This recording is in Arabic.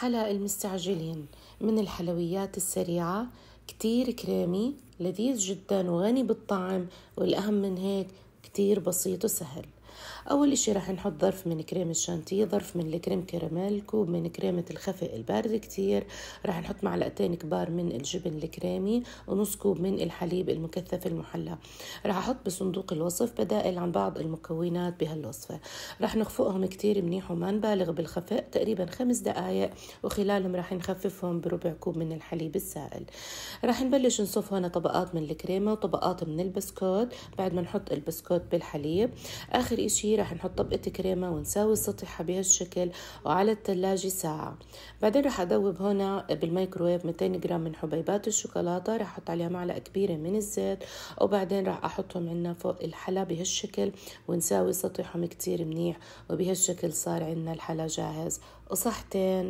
حلا المستعجلين من الحلويات السريعة، كتير كريمي لذيذ جدا وغني بالطعم، والأهم من هيك كتير بسيط وسهل. أول إشي رح نحط ظرف من كريم الشانتيه، ظرف من الكريم كراميل، كوب من كريمة الخفق الباردة كتير، رح نحط معلقتين كبار من الجبن الكريمي، ونص كوب من الحليب المكثف المحلى. رح أحط بصندوق الوصف بدائل عن بعض المكونات بهالوصفة. رح نخفقهم كتير منيح وما نبالغ بالخفق، تقريبا 5 دقايق، وخلالهم رح نخففهم بربع كوب من الحليب السائل. رح نبلش نصف هنا طبقات من الكريمة وطبقات من البسكوت بعد ما نحط البسكوت بالحليب. آخر إشي رح نحط طبقة كريمة ونساوي سطحها بهالشكل وعلى الثلاجة ساعة. بعدين رح أذوب هنا بالميكروويف 200 جرام من حبيبات الشوكولاتة، رح أحط عليها معلقة كبيرة من الزيت، وبعدين رح أحطهم عنا فوق الحلا بهالشكل ونساوي سطحهم كتير منيح، وبهالشكل صار عنا الحلا جاهز. وصحتين.